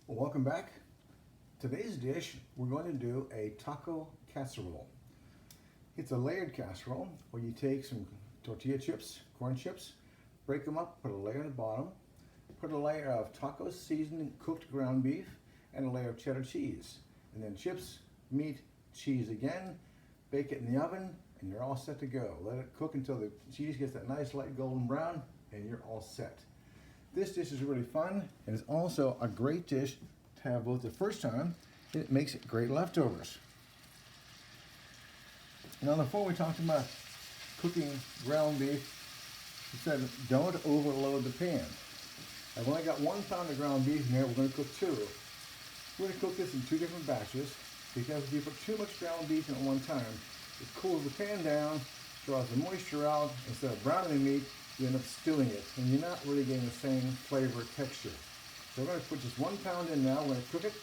Welcome back. Today's dish, we're going to do a taco casserole. It's a layered casserole where you take some tortilla chips, corn chips, break them up, put a layer on the bottom, put a layer of taco seasoned cooked ground beef, and a layer of cheddar cheese. And then chips, meat, cheese again, bake it in the oven, and you're all set to go. Let it cook until the cheese gets that nice light golden brown, and you're all set. This dish is really fun, and it's also a great dish to have both the first time, and it makes great leftovers. Now before we talked about cooking ground beef, we said don't overload the pan. I've only got 1 pound of ground beef in here, we're going to cook 2. We're going to cook this in 2 different batches, because if you put too much ground beef in at one time, it cools the pan down, draws the moisture out. Instead of browning the meat, you end up stewing it, and you're not really getting the same flavor texture. So we're going to put just 1 pound in now. We're going to cook it.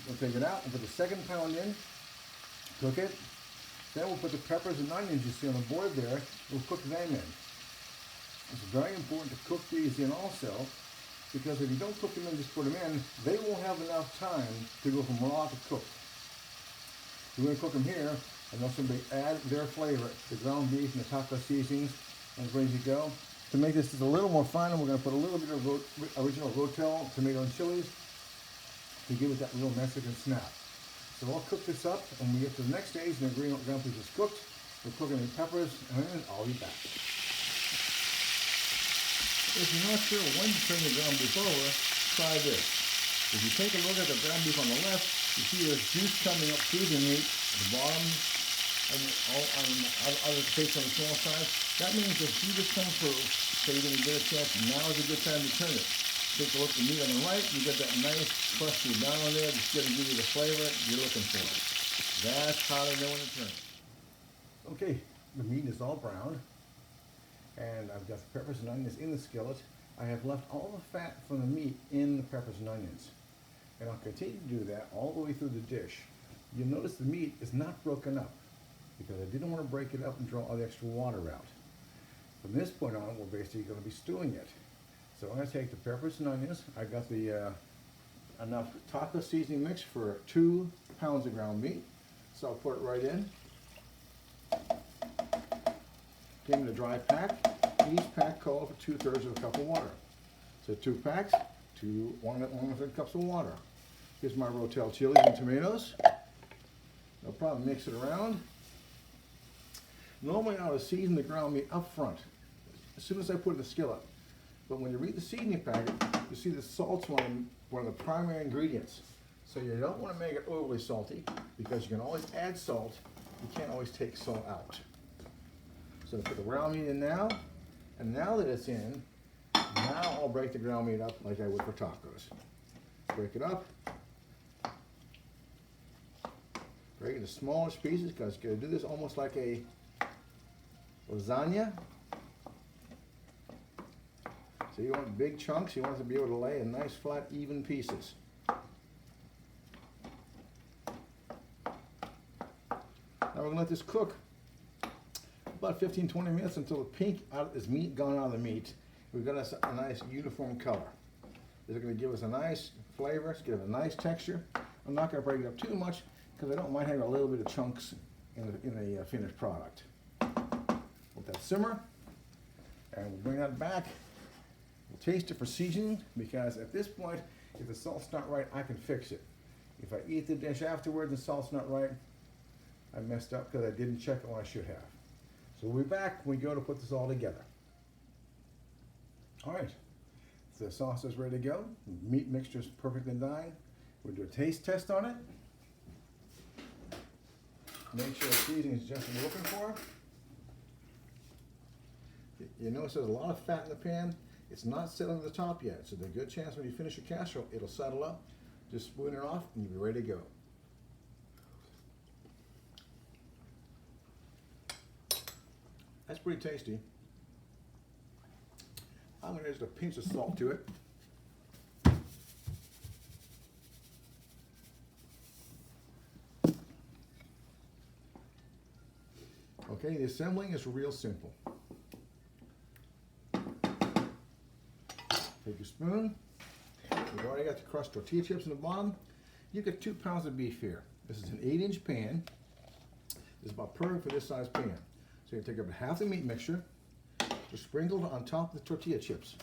We'll take it out and put the 2nd pound in, cook it. Then we'll put the peppers and onions you see on the board there. We'll cook them in. It's very important to cook these in also, because if you don't cook them in, just put them in, they won't have enough time to go from raw to cooked. We're going to cook them here, and they'll simply add their flavor, the ground beef and the taco seasonings, and it's ready to go. To make this just a little more fun, we're going to put a little bit of original Rotel tomato and chilies to give it that real Mexican snap. So I'll cook this up, and when we get to the next stage, and the ground beef is cooked, we're cooking the peppers, and then I'll be back. If you're not sure when to turn the ground beef over, try this. If you take a look at the ground beef on the left, you see there's juice coming up through the meat, the bottom, and out of the face on the small side. That means if juice comes through, so you're going to get a chance, now is a good time to turn it. Take a look at the meat on the right, you get that nice crusty brown on there, that's going to give you the flavor you're looking for. That's how to know when to turn it. Okay, the meat is all brown, and I've got the peppers and onions in the skillet. I have left all the fat from the meat in the peppers and onions. And I'll continue to do that all the way through the dish. You'll notice the meat is not broken up, because I didn't want to break it up and draw all the extra water out. From this point on, we're basically going to be stewing it. So I'm going to take the peppers and onions. I've got the enough taco seasoning mix for 2 pounds of ground meat. So I'll put it right in. Give me the dry pack. Each pack calls for 2/3 of a cup of water. So 2 packs, 1/3 cups of water. Here's my Rotel chilies and tomatoes. No problem, mix it around. Normally I would season the ground meat up front, as soon as I put it in the skillet. But when you read the seasoning packet, you see the salt's one of the primary ingredients. So you don't want to make it overly salty, because you can always add salt, you can't always take salt out. So I put the ground meat in now, and now that it's in, now I'll break the ground meat up like I would for tacos. Break it up. Break it into smaller pieces, because you're going to do this almost like a lasagna. So you want big chunks, you want it to be able to lay in nice, flat, even pieces. Now we're going to let this cook about 15-20 minutes until the pink is meat gone out of the meat. We've got a nice uniform color. This is going to give us a nice flavor, it's going to give it a nice texture. I'm not going to break it up too much, because I don't mind having a little bit of chunks in the finished product. Let that simmer, and we'll bring that back. We'll taste it for seasoning, because at this point, if the salt's not right, I can fix it. If I eat the dish afterwards and the salt's not right, I messed up because I didn't check it when I should have. So we'll be back when we go to put this all together. All right, so the sauce is ready to go. The meat mixture is perfectly done. We'll do a taste test on it. Make sure the seasoning is just what we're looking for. You notice there's a lot of fat in the pan. It's not settling to the top yet, so there's a good chance when you finish your casserole, it'll settle up. Just spoon it off, and you'll be ready to go. That's pretty tasty. I'm going to add a pinch of salt to it. Okay, the assembling is real simple. Take your spoon, We've already got the crushed tortilla chips in the bottom. You get 2 pounds of beef here. This is an 8-inch pan. This is about perfect for this size pan. So you take up half the meat mixture, just sprinkle it on top of the tortilla chips.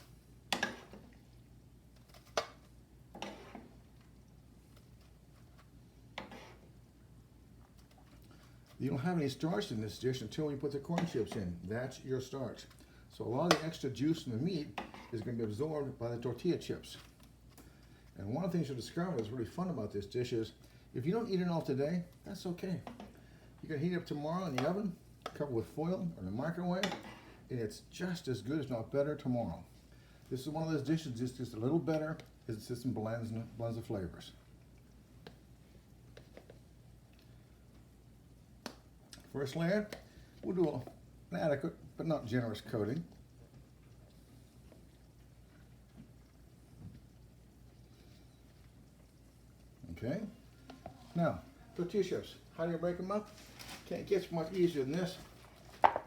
You don't have any starch in this dish until you put the corn chips in. That's your starch. So a lot of the extra juice in the meat is going to be absorbed by the tortilla chips. And one of the things you'll discover that's really fun about this dish is, if you don't eat it all today, that's okay. You can heat it up tomorrow in the oven, cover with foil or in the microwave, and it's just as good, if not better, tomorrow. This is one of those dishes that's just a little better as it sits and blends the flavors. First layer, we'll do an adequate but not generous coating. Okay. Now, tortilla chips. How do you break them up? Can't get much easier than this.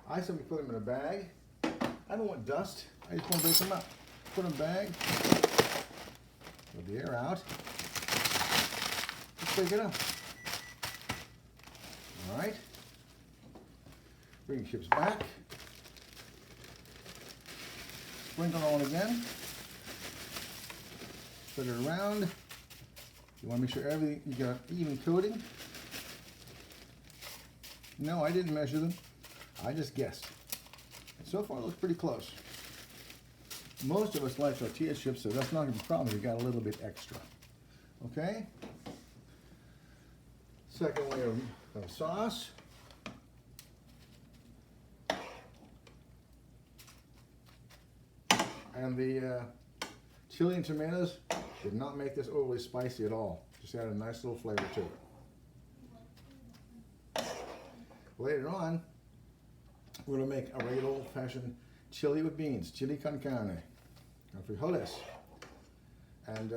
I simply put them in a bag. I don't want dust. I just want to break them up. Put them in a bag. Let the air out. Just break it up. All right. Bring the chips back. Sprinkle it on again. Spread it around. You want to make sure everything, you got even coating. No, I didn't measure them. I just guessed. So far it looks pretty close. Most of us like tortilla chips, so that's not going to be a problem. You got a little bit extra. Okay? Second layer of sauce. And the chili and tomatoes did not make this overly spicy at all. Just added a nice little flavor to it. Later on, we're going to make a regular old-fashioned chili with beans, chili con carne, or frijoles. And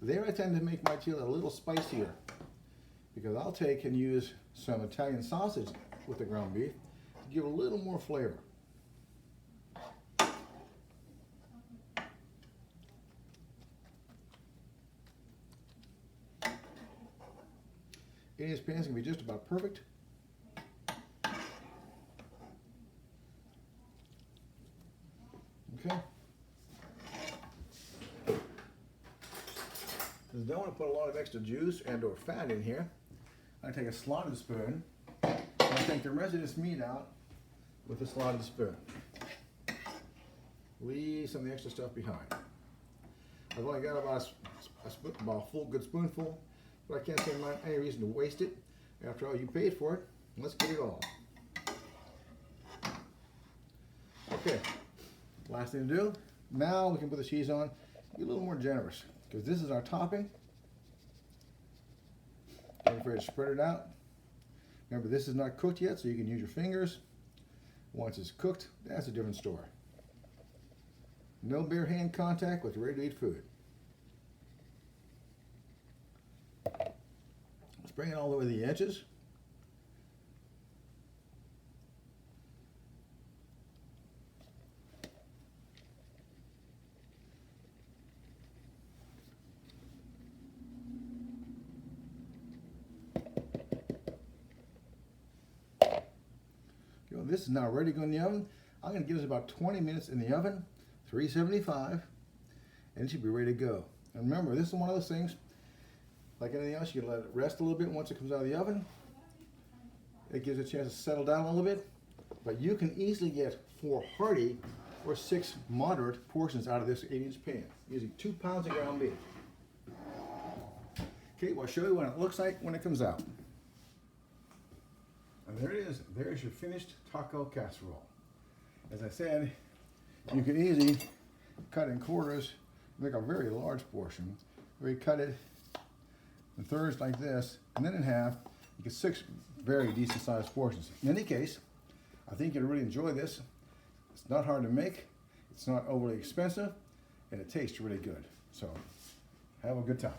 there I tend to make my chili a little spicier, because I'll take and use some Italian sausage with the ground beef to give a little more flavor. This pan is going to be just about perfect. Okay. Because I don't want to put a lot of extra juice and or fat in here, I take a slotted spoon and I take the rest of this meat out with a slotted spoon. Leave some of the extra stuff behind. I've only got about a full good spoonful, but I can't see any reason to waste it. After all, you paid for it. Let's get it all. Okay, last thing to do, now we can put the cheese on. Be a little more generous, because this is our topping. Don't forget to spread it out. Remember, this is not cooked yet, so you can use your fingers. Once it's cooked, that's a different story. No bare hand contact with ready-to-eat food. Let's bring it all the way to the edges. This is now ready to go in the oven. I'm going to give this about 20 minutes in the oven, 375, and it should be ready to go. And remember, this is one of those things, like anything else, you let it rest a little bit once it comes out of the oven. It gives it a chance to settle down a little bit, but you can easily get 4 hearty or 6 moderate portions out of this 8-inch pan, using 2 pounds of ground beef. Okay, well, I'll show you what it looks like when it comes out. And there it is. There's your finished taco casserole. As I said, you can easily cut in quarters, make a very large portion, where you cut it in thirds like this, and then in half. You get 6 very decent sized portions. In any case, I think you'll really enjoy this. It's not hard to make, it's not overly expensive, and it tastes really good. So, have a good time.